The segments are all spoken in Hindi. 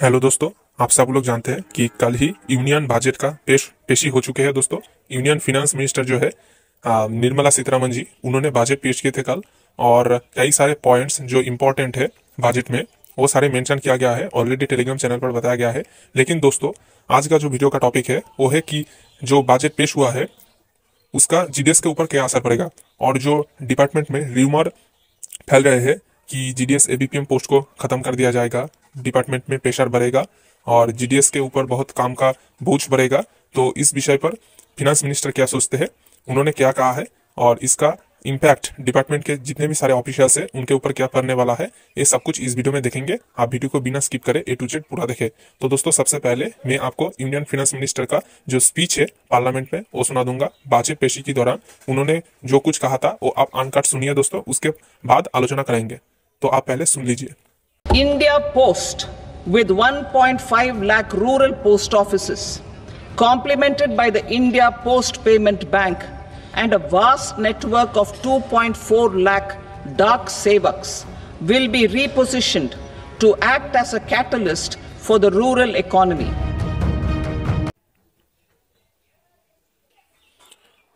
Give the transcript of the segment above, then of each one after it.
हेलो दोस्तों, आप सब लोग जानते हैं कि कल ही यूनियन बजट का पेशी हो चुके हैं। दोस्तों, यूनियन फिनेंस मिनिस्टर जो है निर्मला सीतारमण जी, उन्होंने बजट पेश किए थे कल। और कई सारे पॉइंट्स जो इम्पोर्टेंट है बजट में, वो सारे मेंशन किया गया है, ऑलरेडी टेलीग्राम चैनल पर बताया गया है। लेकिन दोस्तों, आज का जो वीडियो का टॉपिक है वो है कि जो बजट पेश हुआ है उसका जीडीएस के ऊपर क्या असर पड़ेगा। और जो डिपार्टमेंट में र्यूमर फैल रहे हैं कि जीडीएस एबीपीएम पोस्ट को खत्म कर दिया जाएगा, डिपार्टमेंट में प्रेशर बढ़ेगा और जीडीएस के ऊपर बहुत काम का बोझ बढ़ेगा, तो इस विषय पर फिनेंस मिनिस्टर क्या सोचते हैं, उन्होंने क्या कहा है और इसका इम्पैक्ट डिपार्टमेंट के जितने भी सारे ऑफिसर्स हैं उनके ऊपर क्या पड़ने वाला है, ये सब कुछ इस वीडियो में देखेंगे। आप वीडियो को बिना स्किप करें A to Z पूरा देखें। तो दोस्तों, सबसे पहले मैं आपको इंडियन फिनेंस मिनिस्टर का जो स्पीच है पार्लियामेंट में वो सुना दूंगा। बजट पेशी के दौरान उन्होंने जो कुछ कहा था वो आप अनकट सुनिए दोस्तों, उसके बाद आलोचना करेंगे। तो आप पहले सुन लीजिए। India Post, with 1.5 lakh rural post offices, complemented by the India Post Payment Bank and a vast network of 2.4 lakh Dak Sevaks, will be repositioned to act as a catalyst for the rural economy.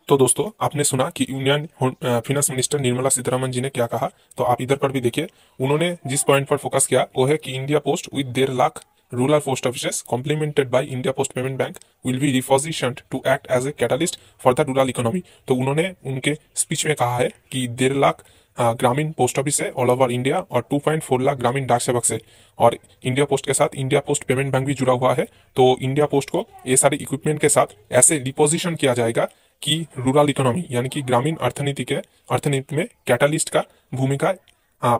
तो दोस्तों, आपने सुना कि union finance minister Nirmala Sitharaman ji ने क्या कहा। तो आप इधर पर भी देखिए, उन्होंने जिस पॉइंट पर फोकस किया वो है कि India post with 1.5 lakh rural post offices complemented by India post payment bank will be repositioned to act as a catalyst for the rural economy. तो उन्होंने उनके स्पीच में कहा है कि 1.5 लाख ग्रामीण पोस्ट ऑफिस है ऑल ओवर इंडिया और 2.4 लाख ग्रामीण डाक सेवक से, और इंडिया पोस्ट के साथ इंडिया पोस्ट पेमेंट बैंक भी जुड़ा हुआ है। तो इंडिया पोस्ट को ये सारे इक्विपमेंट के साथ ऐसे रिपोजिशन किया जाएगा कि रूरल इकोनॉमी यानी कि ग्रामीण अर्थनीति में कैटलिस्ट का भूमिका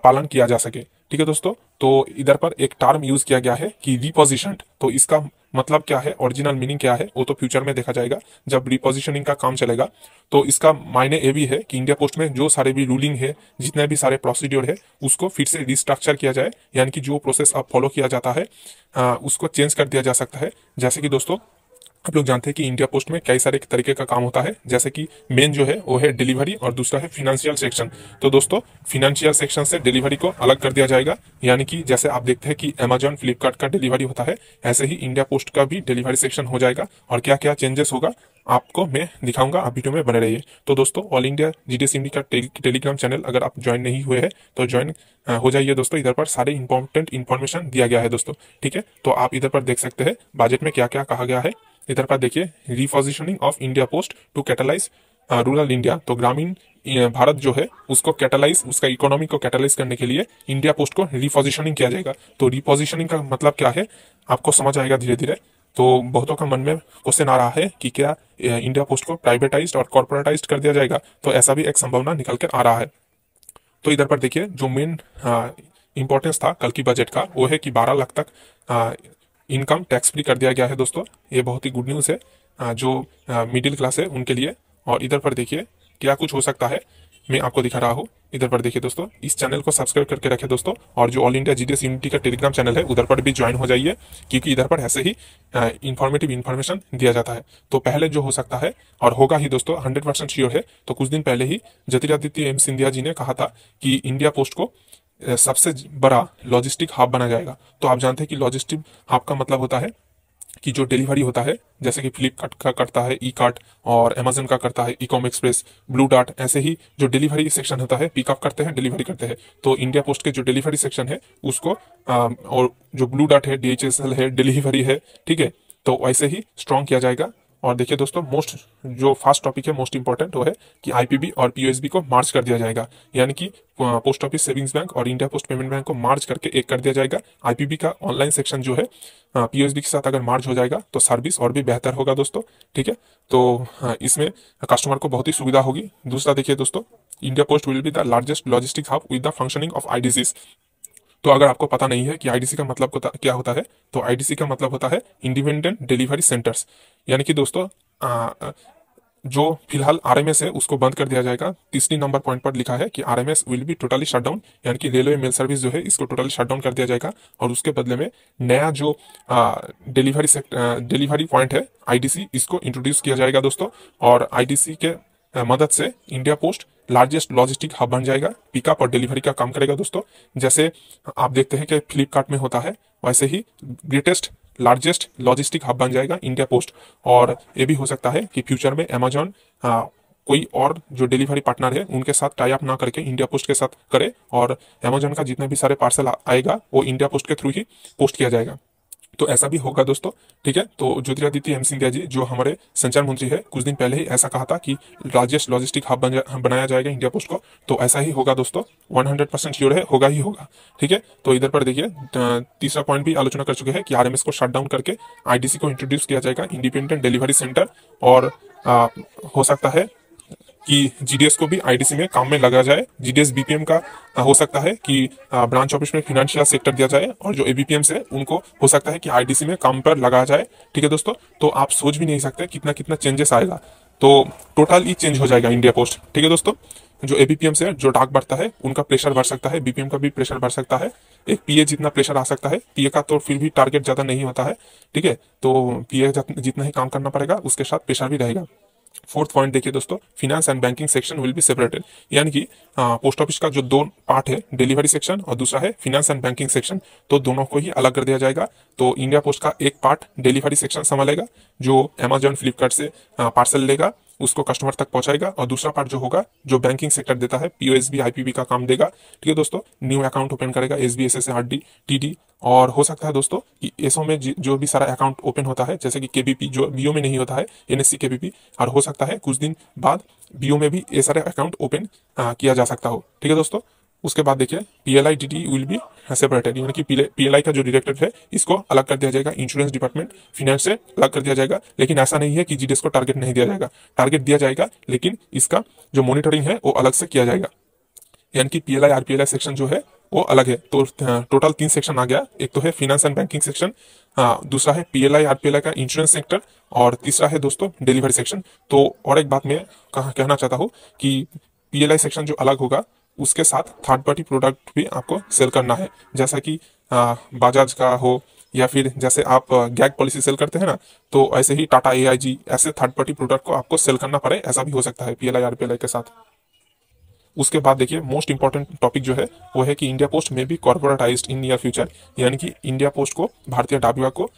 पालन किया जा सके। ठीक है दोस्तों, तो इधर पर एक टर्म यूज किया गया है कि रिपोजिशन्ड। तो इसका मतलब क्या है, ओरिजिनल मीनिंग क्या है, वो तो फ्यूचर में देखा जाएगा जब रिपोजिशनिंग का काम चलेगा। तो इसका मायने ये भी है कि इंडिया पोस्ट में जो सारे भी रूलिंग है, जितने भी सारे प्रोसीड्योर है, उसको फिर से रिस्ट्रक्चर किया जाए, यानी कि जो प्रोसेस अब फॉलो किया जाता है उसको चेंज कर दिया जा सकता है। जैसे कि दोस्तों, आप लोग जानते हैं कि इंडिया पोस्ट में कई सारे तरीके का काम होता है, जैसे कि मेन जो है वो है डिलीवरी और दूसरा है फिनेंशियल सेक्शन। तो दोस्तों, फिनेंशियल सेक्शन से डिलीवरी को अलग कर दिया जाएगा, यानी कि जैसे आप देखते हैं कि अमेजॉन फ्लिपकार्ट का डिलीवरी होता है, ऐसे ही इंडिया पोस्ट का भी डिलीवरी सेक्शन हो जाएगा। और क्या क्या चेंजेस होगा आपको मैं दिखाऊंगा, आप वीडियो में बने रहिए। तो दोस्तों, ऑल इंडिया जीडीएस का टेलीग्राम चैनल अगर आप ज्वाइन नहीं हुए हैं तो ज्वाइन हो जाइए दोस्तों। इधर पर सारे इंपॉर्टेंट इन्फॉर्मेशन दिया गया है दोस्तों। ठीक है, तो आप इधर पर देख सकते हैं बजट में क्या क्या कहा गया है। इधर पर देखिए, repositioning of India Post to catalyse rural India. तो ग्रामीण भारत जो है उसको कैटलाइज, उसका इकोनॉमी को कैटलाइज करने के लिए इंडिया पोस्ट को रिपोजिशनिंग किया जाएगा। तो रिपोजिशनिंग का मतलब क्या है आपको समझ आएगा धीरे धीरे। तो बहुतों का मन में क्वेश्चन आ रहा है कि क्या इंडिया पोस्ट को प्राइवेटाइज्ड और कॉर्पोरेटाइज्ड कर दिया जाएगा, तो ऐसा भी एक संभावना निकल कर आ रहा है। तो इधर पर देखिए, जो मेन इंपॉर्टेंस था कल की बजट का वो है कि 12 लाख तक इनकम टैक्स फ्री कर दिया गया है दोस्तों। ये बहुत ही गुड न्यूज़ है जो मिडिल क्लास है उनके लिए। और इधर पर देखिए क्या कुछ हो सकता है, मैं आपको दिखा रहा हूँ। इधर पर देखिए दोस्तों, इस चैनल को सब्सक्राइब करके रखें दोस्तों, और जो ऑल इंडिया जीडीएस यूनिटी का टेलीग्राम चैनल है उधर पर भी ज्वाइन हो जाइए, क्योंकि इधर पर ऐसे ही इंफॉर्मेटिव इन्फॉर्मेशन दिया जाता है। तो पहले जो हो सकता है और होगा ही दोस्तों, 100% श्योर है। तो कुछ दिन पहले ही ज्योतिरादित्य एम सिंधिया जी ने कहा था कि इंडिया पोस्ट को सबसे बड़ा लॉजिस्टिक हब बना जाएगा। तो आप जानते हैं कि लॉजिस्टिक हब का मतलब होता है कि जो डिलीवरी होता है, जैसे कि फ्लिपकार्ट का करता है ई कार्ट और अमेजन का करता है ईकॉम एक्सप्रेस, ब्लू डार्ट, ऐसे ही जो डिलीवरी सेक्शन होता है, पिकअप करते हैं, डिलीवरी करते हैं। तो इंडिया पोस्ट के जो डिलीवरी सेक्शन है उसको और जो ब्लू डार्ट है, DHSL है, डिलीवरी है, ठीक है, तो वैसे ही स्ट्रॉन्ग किया जाएगा। और देखिए दोस्तों, मोस्ट जो फास्ट टॉपिक है, मोस्ट इंपॉर्टेंट वो है कि आईपीबी और पीओएसबी को मार्च कर दिया जाएगा, यानी कि पोस्ट ऑफिस सेविंग्स बैंक और इंडिया पोस्ट पेमेंट बैंक को मार्च करके एक कर दिया जाएगा। आईपीबी का ऑनलाइन सेक्शन जो है पीओएसबी के साथ अगर मार्च हो जाएगा तो सर्विस और भी बेहतर होगा दोस्तों। ठीक है, तो इसमें कस्टमर को बहुत ही सुविधा होगी। दूसरा देखिए दोस्तों, India post will be the largest logistic hub with the functioning of IDCs. तो अगर आपको पता नहीं है कि आईडीसी का मतलब क्या होता है, तो आईडीसी का मतलब होता है इंडिपेंडेंट डिलीवरी सेंटर्स, यानी कि दोस्तों जो फिलहाल आरएमएस है उसको बंद कर दिया जाएगा। तीसरी नंबर पॉइंट पर लिखा है कि RMS will be totally shut down, यानी कि रेलवे मेल सर्विस जो है इसको टोटली शट डाउन कर दिया जाएगा, और उसके बदले में नया जो डिलीवरी पॉइंट है आईडीसी, इसको इंट्रोड्यूस किया जाएगा दोस्तों। और आईडीसी के मदद से India post largest logistic hub बन जाएगा, पिकअप और डिलीवरी का काम करेगा दोस्तों। जैसे आप देखते हैं कि फ्लिपकार्ट में होता है वैसे ही ग्रेटेस्ट लार्जेस्ट लॉजिस्टिक हब बन जाएगा इंडिया पोस्ट। और ये भी हो सकता है कि फ्यूचर में अमेजॉन कोई और जो डिलीवरी पार्टनर है उनके साथ टाई अप ना करके इंडिया पोस्ट के साथ करे, और अमेजॉन का जितने भी सारे पार्सल आएगा वो इंडिया पोस्ट के थ्रू ही पोस्ट किया जाएगा। तो ऐसा भी होगा दोस्तों, ठीक है। तो ज्योतिरादित्य एम सिंधिया जी जो हमारे संचार मंत्री है, कुछ दिन पहले ही ऐसा कहा था कि लार्जेस्ट लॉजिस्टिक हब बनाया जाएगा इंडिया पोस्ट को। तो ऐसा ही होगा दोस्तों, 100% श्योर है, होगा ही होगा, ठीक है। तो इधर पर देखिए तीसरा पॉइंट भी आलोचना कर चुके हैं कि आरएमएस को शट डाउन करके आईडीसी को इंट्रोड्यूस किया जाएगा, इंडिपेंडेंट डिलीवरी सेंटर। और हो सकता है कि जीडीएस को भी आईडीसी में काम में लगा जाए। जीडीएस बीपीएम का हो सकता है कि ब्रांच ऑफिस में फाइनेंशियल सेक्टर दिया जाए, और जो एबीपीएम्स है उनको हो सकता है कि आईडीसी में काम पर लगा जाए, ठीक है दोस्तों। तो आप सोच भी नहीं सकते कितना कितना चेंजेस आएगा। तो टोटल ही चेंज हो जाएगा इंडिया पोस्ट, ठीक है दोस्तों। जो एबीपीएम्स है, जो डाक बढ़ता है, उनका प्रेशर बढ़ सकता है, बीपीएम का भी प्रेशर बढ़ सकता है। एक पीए जितना प्रेशर आ सकता है, पीए का तो फिर भी टारगेट ज्यादा नहीं होता है, ठीक है। तो पीए जितना ही काम करना पड़ेगा उसके साथ प्रेशर भी रहेगा। फोर्थ पॉइंट देखिए दोस्तों, finance and banking section will be separated, यानी कि पोस्ट ऑफिस का जो दो पार्ट है, डिलीवरी सेक्शन और दूसरा है फिनेंस एंड बैंकिंग सेक्शन, तो दोनों को ही अलग कर दिया जाएगा। तो इंडिया पोस्ट का एक पार्ट डिलीवरी सेक्शन संभालेगा, जो अमेजॉन फ्लिपकार्ट से पार्सल लेगा उसको कस्टमर तक पहुंचाएगा, और दूसरा पार्ट जो होगा जो बैंकिंग सेक्टर देता है, पीओएसबी आईपीबी का काम देगा, ठीक है दोस्तों। न्यू अकाउंट ओपन करेगा, एसबी एसएस आरडी टीडी। और हो सकता है दोस्तों कि एसओ में जो भी सारा अकाउंट ओपन होता है, जैसे कि केबीपी जो बीओ में नहीं होता है, एनएससी केबीपी, और हो सकता है कुछ दिन बाद बीओ में भी ये सारे अकाउंट ओपन किया जा सकता हो, ठीक है दोस्तों। उसके बाद देखिए PLI DD will be separated, यानी कि पीएलआई का जो डायरेक्टर है इसको अलग कर दिया जाएगा, इंश्योरेंस डिपार्टमेंट फिनेंस से अलग कर दिया जाएगा। लेकिन ऐसा नहीं है कि जीडीएस को टारगेट नहीं दिया जाएगा, टारगेट दिया जाएगा, लेकिन इसका जो मॉनिटरिंग है वो अलग से किया जाएगा, यानी कि पीएलआई आरपीएलआई सेक्शन जो है वो अलग है। तो टोटल 3 सेक्शन आ गया, एक तो है फिनेंस एंड बैंकिंग सेक्शन, दूसरा है पीएलआई आरपीएलआई का इंश्योरेंस सेक्टर, और तीसरा है दोस्तों डिलीवरी सेक्शन। तो और एक बात मैं कहना चाहता हूँ कि पीएलआई सेक्शन जो अलग होगा उसके साथ थर्ड पार्टी प्रोडक्ट भी आपको सेल करना है, जैसा कि बजाज का हो, या फिर जैसे आप गैग पॉलिसी सेल करते हैं ना, तो ऐसे ही टाटा एआईजी ऐसे थर्ड पार्टी प्रोडक्ट को आपको सेल करना पड़े, ऐसा भी हो सकता है पीएलआई आरपीएलआई के साथ। उसके बाद देखिए मोस्ट इंपॉर्टेंट टॉपिक जो है वो है कि इंडिया पोस्ट में भी कॉर्पोरेटाइज्ड इन नियर फ्यूचर, यानी कि इंडिया पोस्ट को, भारतीय डाक विभाग को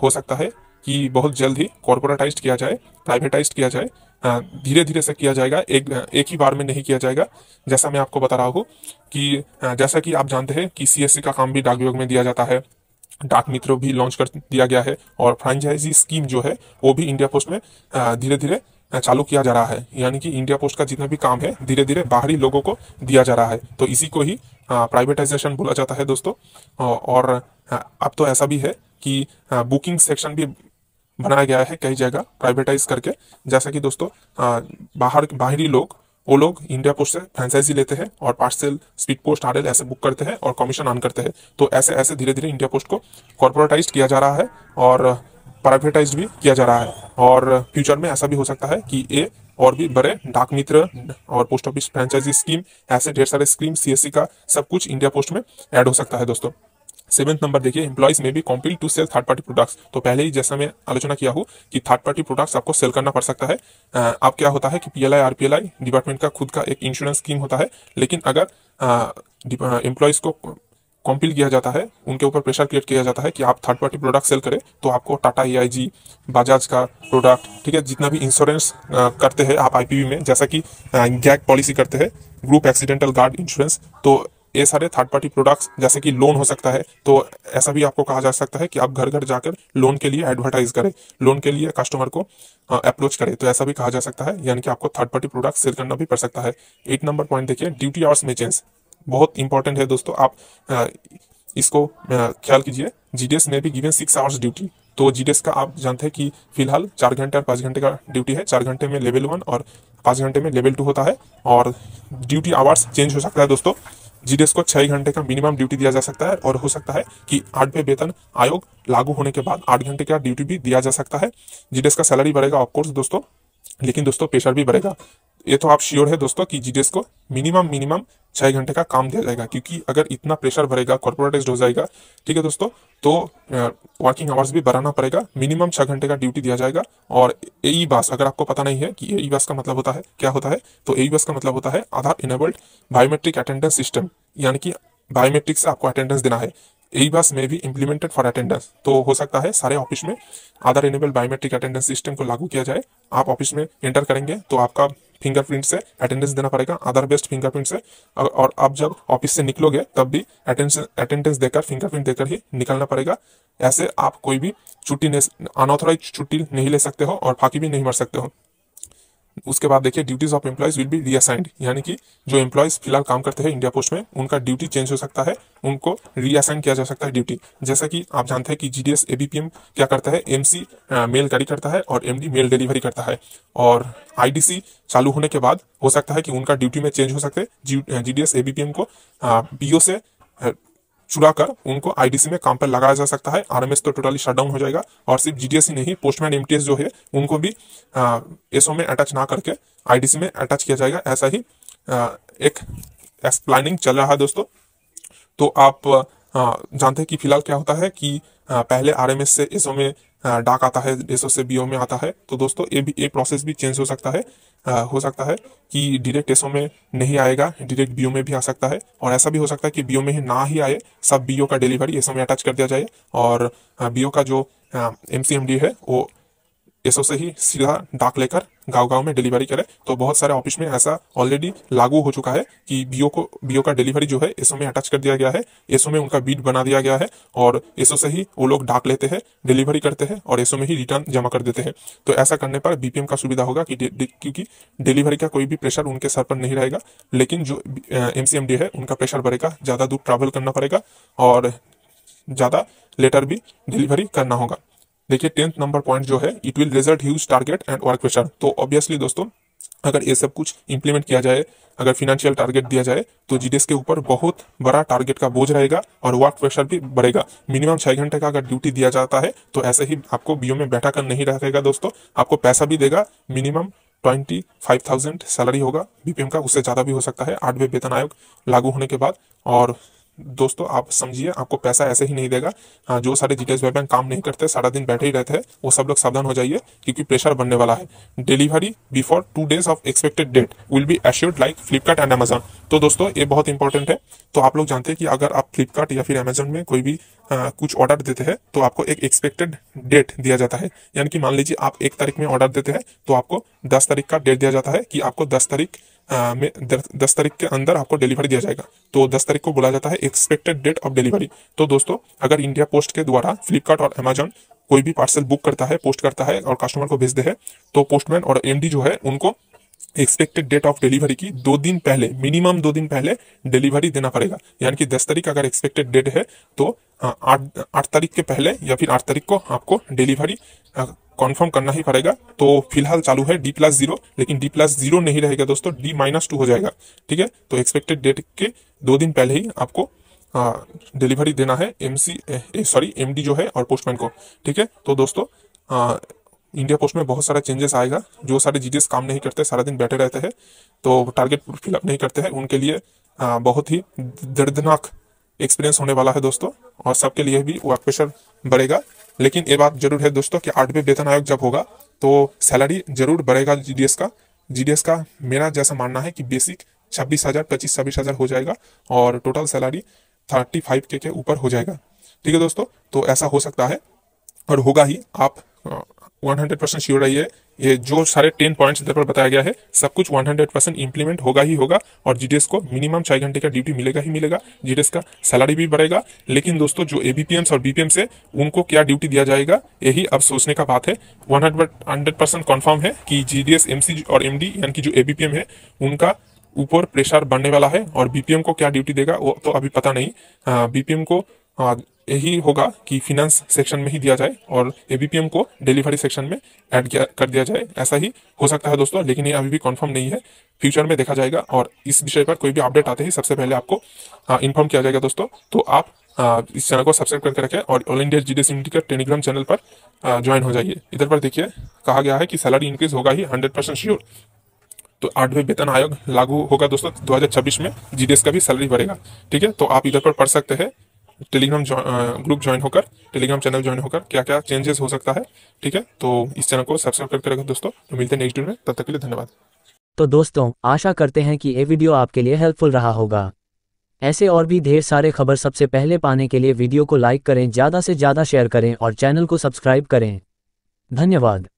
हो सकता है कि बहुत जल्द ही कॉर्पोरेटाइज्ड किया जाए, प्राइवेटाइज्ड किया जाए। धीरे धीरे से किया जाएगा, एक ही बार में नहीं किया जाएगा। जैसा मैं आपको बता रहा हूँ कि जैसा कि आप जानते हैं कि सीएससी का काम भी डाक विभाग में दिया जाता है, डाक मित्र भी लॉन्च कर दिया गया है, और फ्रेंचाइजी स्कीम जो है वो भी इंडिया पोस्ट में धीरे धीरे चालू किया जा रहा है, यानी कि इंडिया पोस्ट का जितना भी काम है धीरे धीरे बाहरी लोगों को दिया जा रहा है। तो इसी को ही प्राइवेटाइजेशन बोला जाता है दोस्तों। और अब तो ऐसा भी है कि बुकिंग सेक्शन भी बनाया गया है कई जगह प्राइवेटाइज करके, जैसा कि दोस्तों बाहरी लोग वो लोग इंडिया पोस्ट से फ्रेंचाइजी लेते हैं और पार्सल, स्पीड पोस्ट, आरएल ऐसे बुक करते हैं और कमीशन अर्न करते हैं। तो ऐसे ऐसे धीरे धीरे इंडिया पोस्ट को कॉर्पोरेटाइज किया जा रहा है और प्राइवेटाइज भी किया जा रहा है, और फ्यूचर में ऐसा भी हो सकता है कि ये और भी बड़े डाक मित्र और पोस्ट ऑफिस फ्रेंचाइजी स्कीम, ऐसे ढेर सारे स्कीम सीएससी का सब कुछ इंडिया पोस्ट में ऐड हो सकता है दोस्तों। 7th नंबर देखिए, एम्प्लॉइज में भी compel to sell third party products. तो पहले ही जैसा मैं आलोचना किया हूँ कि थर्ड पार्टी प्रोडक्ट्स आपको सेल करना पड़ सकता है। अब क्या होता है कि पीएलआई आरपीएलआई डिपार्टमेंट का खुद का एक इंश्योरेंस स्कीम होता है, लेकिन अगर एम्प्लॉइज को कॉम्पिल किया जाता है, उनके ऊपर प्रेशर क्रिएट किया जाता है कि आप थर्ड पार्टी प्रोडक्ट सेल करें, तो आपको टाटा एआईजी, बजाज का प्रोडक्ट, ठीक है, जितना भी इंश्योरेंस करते हैं आप आईपीवी में, जैसा कि गैग पॉलिसी करते हैं, ग्रुप एक्सीडेंटल गार्ड इंश्योरेंस, तो ये सारे थर्ड पार्टी प्रोडक्ट्स, जैसे कि लोन हो सकता है, तो ऐसा भी आपको कहा जा सकता है कि आप घर घर जाकर लोन के लिए एडवर्टाइज करें, लोन के लिए कस्टमर को अप्रोच करें, तो ऐसा भी कहा जा सकता है, यानी कि आपको थर्ड पार्टी प्रोडक्ट सेल करना भी पड़ सकता है। 8 नंबर पॉइंट देखिए, ड्यूटी आवर्स में चेंज, बहुत इंपॉर्टेंट है दोस्तों, आप इसको ख्याल कीजिए। जीडीएस में भी गिवन 6 आवर्स ड्यूटी, तो जीडीएस का आप जानते हैं कि फिलहाल 4 घंटे और 5 घंटे का ड्यूटी है, 4 घंटे में लेवल 1 और 5 घंटे में लेवल 2 होता है, और ड्यूटी आवर्स चेंज हो सकता है दोस्तों। जीडीएस को 6 घंटे का मिनिमम ड्यूटी दिया जा सकता है, और हो सकता है कि 8वें वेतन आयोग लागू होने के बाद 8 घंटे का ड्यूटी भी दिया जा सकता है। जीडीएस का सैलरी बढ़ेगा ऑफकोर्स दोस्तों, लेकिन दोस्तों प्रेशर भी बढ़ेगा। ये तो आप श्योर है दोस्तों कि जीडीएस को मिनिमम 6 घंटे का काम दिया जाएगा, क्योंकि अगर इतना प्रेशर बढ़ेगा, कॉर्पोरेटाइज्ड हो जाएगा, ठीक है दोस्तों, तो वर्किंग आवर्स भी बढ़ाना पड़ेगा, मिनिमम 6 घंटे का ड्यूटी दिया जाएगा। और एई बस, अगर आपको पता नहीं है कि एई बस का मतलब होता है क्या होता है, तो एई बस का मतलब होता है आधार इनेबल्ड बायोमेट्रिक अटेंडेंस सिस्टम, यानी कि बायोमेट्रिक से आपको अटेंडेंस देना है। ई बस में भी इम्प्लीमेंटेड फॉर अटेंडेंस। तो हो सकता है सारे ऑफिस में आधार इनेबल बायोमेट्रिक अटेंडेंस सिस्टम को लागू किया जाए। आप ऑफिस में एंटर करेंगे तो आपका फिंगरप्रिंट से अटेंडेंस देना पड़ेगा, आधार बेस्ड फिंगरप्रिंट से। और आप जब ऑफिस से निकलोगे तब भी अटेंडेंस देकर, फिंगरप्रिंट देकर ही निकलना पड़ेगा। ऐसे आप कोई भी छुट्टी, अनऑथोराइज छुट्टी नहीं ले सकते हो और फांकी भी नहीं मार सकते हो। उसके बाद देखिए, duties of employees will be reassigned, यानी कि जो एम्प्लॉयज फिलहाल काम करते हैं इंडिया पोस्ट में, उनका ड्यूटी चेंज हो सकता है, उनको रीअसाइन किया जा सकता है ड्यूटी। जैसा कि आप जानते हैं कि जीडीएस एबीपीएम क्या करता है, एमसी मेल कैरी करता है और एमडी मेल डिलीवरी करता है। और आईडीसी चालू होने के बाद हो सकता है कि उनका ड्यूटी में चेंज हो सकते हैं। जीडीएस एबीपीएम को बीओ से चुरा कर उनको आईडीसी में काम पर लगाया जा सकता है। आरएमएस तो टोटली शटडाउन हो जाएगा। और सिर्फ जीडीएस ही नहीं, पोस्टमैन एमटीएस जो है उनको भी एसओ में अटैच ना करके आईडीसी में अटैच किया जाएगा। ऐसा ही एक प्लानिंग चल रहा है दोस्तों। तो आप जानते हैं कि फिलहाल क्या होता है कि पहले आरएमएस से एसओ में डाक आता है, एसओ से बीओ में आता है। तो दोस्तों ये प्रोसेस भी चेंज हो सकता है। हो सकता है कि डायरेक्ट एसओ में नहीं आएगा, डायरेक्ट बीओ में भी आ सकता है। और ऐसा भी हो सकता है कि बीओ में ही ना ही आए, सब बीओ का डिलीवरी एसओ में अटैच कर दिया जाए और बीओ का जो एमसीएमडी है वो एसओ से ही सीधा डाक लेकर गांव-गांव में डिलीवरी करे। तो बहुत सारे ऑफिस में ऐसा ऑलरेडी लागू हो चुका है कि बीओ का डिलीवरी जो है एसओ में अटैच कर दिया गया है, एसओ में उनका बीट बना दिया गया है और एसओ से ही वो लोग डाक लेते हैं, डिलीवरी करते हैं और एसओ में ही रिटर्न जमा कर देते हैं। तो ऐसा करने पर बीपीएम का सुविधा होगा कि क्योंकि डिलीवरी का कोई भी प्रेशर उनके सर पर नहीं रहेगा, लेकिन जो एमसीएमडी है उनका प्रेशर बढ़ेगा, ज्यादा दूर ट्रैवल करना पड़ेगा और ज्यादा लेटर भी डिलीवरी करना होगा। देखिए 10th नंबर पॉइंट जो है, it will result huge target and work pressure. तो ऑब्वियसली दोस्तों, अगर ये सब कुछ इंप्लीमेंट किया जाए, अगर फिनेंशियल टारगेट दिया जाए तो जीडीएस के ऊपर बहुत बड़ा टारगेट का बोझ रहेगा और वर्क प्रेशर भी बढ़ेगा। मिनिमम 6 घंटे का अगर ड्यूटी दिया जाता है तो ऐसे ही आपको बीओ में बैठा कर नहीं रहेगा दोस्तों, आपको पैसा भी देगा। मिनिमम 25,000 सैलरी होगा बीपीएम का, उससे ज़्यादा भी हो सकता है 8वें वेतन आयोग लागू होने के बाद। और दोस्तों आप समझिए, आपको पैसा ऐसे ही नहीं देगा। जो सारे जीडीएस वेब बैंक काम नहीं करते, सारा दिन बैठे ही रहते हैं, वो सब लोग सावधान हो जाइए क्योंकि प्रेशर बनने वाला है। Delivery before 2 days of expected date will be assured like Flipkart and Amazon. तो दोस्तों ये बहुत इंपॉर्टेंट है। तो आप लोग जानते हैं कि अगर आप फ्लिपकार्ट या फिर अमेजन में कोई भी कुछ ऑर्डर देते हैं तो आपको एक एक्सपेक्टेड डेट दिया जाता है। यानी कि मान लीजिए आप 1 तारीख में ऑर्डर देते हैं तो आपको 10 तारीख का डेट दिया जाता है कि आपको 10 तारीख के अंदर आपको डिलीवरी दिया जाएगा। तो 10 तारीख को बोला जाता है एक्सपेक्टेड डेट ऑफ डिलीवरी। तो दोस्तों अगर इंडिया पोस्ट के द्वारा फ्लिपकार्ट और अमेजन कोई भी पार्सल बुक करता है, पोस्ट करता है और कस्टमर को भेजते हैं, तो पोस्टमैन और एमडी जो है उनको एक्सपेक्टेड डेट ऑफ डिलीवरी की 2 दिन पहले, मिनिमम 2 दिन पहले डिलीवरी देना पड़ेगा। यानी कि 10 तारीख अगर एक्सपेक्टेड डेट है तो 8 तारीख के पहले या फिर 8 तारीख को आपको डिलीवरी कंफर्म करना ही पड़ेगा। तो फिलहाल चालू है D+0, लेकिन D+0 नहीं रहेगा दोस्तों, D-2 हो जाएगा। ठीक है, तो एक्सपेक्टेड डेट के 2 दिन पहले ही आपको डिलीवरी देना है एमडी जो है और पोस्टमैन को। ठीक है, तो दोस्तों इंडिया पोस्ट में बहुत सारा चेंजेस आएगा। जो सारे जीडीएस काम नहीं करते, सारा दिन बैठे रहते हैं, तो टारगेट फिलअप नहीं करते हैं, उनके लिए बहुत ही दर्दनाक एक्सपीरियंस होने वाला है दोस्तों। और सबके लिए भी वर्क प्रेशर बढ़ेगा। लेकिन ये बात जरूर है दोस्तों कि 8वें वेतन आयोग जब होगा तो सैलरी जरूर बढ़ेगा जीडीएस का मेरा जैसा मानना है कि बेसिक 26,000, 25-26,000 हो जाएगा और टोटल सैलरी 35K के ऊपर हो जाएगा। ठीक है दोस्तों, तो ऐसा हो सकता है और होगा ही। आप 100% श्योर रहिए, ये जो सारे 10 पॉइंट्स इधर पर बताया गया है सब कुछ 100% इंप्लीमेंट होगा ही होगा। और जीडीएस को मिनिमम 6 घंटे का ड्यूटी मिलेगा ही मिलेगा, जीडीएस का सैलरी भी बढ़ेगा। लेकिन दोस्तों जो एबीपीएम्स और बीपीएम्स है उनको क्या ड्यूटी दिया जाएगा, यही अब सोचने का बात है। 100% कन्फर्म है कि जीडीएस, एमसी और एमडी यानी कि जो एबीपीएम है उनका ऊपर प्रेशर बढ़ने वाला है। और बीपीएम को क्या ड्यूटी देगा वो तो अभी पता नहीं। बीपीएम को यही होगा कि फिनेंस सेक्शन में ही दिया जाए और एबीपीएम को डिलीवरी सेक्शन में ऐड कर दिया जाए, ऐसा ही हो सकता है दोस्तों। लेकिन ये अभी भी कंफर्म नहीं है, फ्यूचर में देखा जाएगा। और इस विषय पर कोई भी अपडेट आते ही सबसे पहले आपको इन्फॉर्म किया जाएगा दोस्तों। तो आप इस चैनल को सब्सक्राइब करके रखें और all India GDS indicator Telegram channel पर ज्वाइन हो जाइए। इधर पर देखिए कहा गया है कि सैलरी इंक्रीज होगा ही 100% श्योर। तो 8वें वेतन आयोग लागू होगा दोस्तों 2026 में, जीडीएस का भी सैलरी बढ़ेगा। ठीक है, तो आप इधर पर पढ़ सकते हैं, टेलीग्राम ग्रुप ज्वाइन होकर, टेलीग्राम चैनल ज्वाइन होकर क्या क्या चेंजेस हो सकता है। ठीक है, तो इस चैनल को सब्सक्राइब करके रखें दोस्तों। तो मिलते हैं नेक्स्ट वीडियो में, तब तक के लिए धन्यवाद। तो दोस्तों आशा करते हैं कि ये वीडियो आपके लिए हेल्पफुल रहा होगा। ऐसे और भी ढेर सारे खबर सबसे पहले पाने के लिए वीडियो को लाइक करें, ज़्यादा से ज़्यादा शेयर करें और चैनल को सब्सक्राइब करें। धन्यवाद।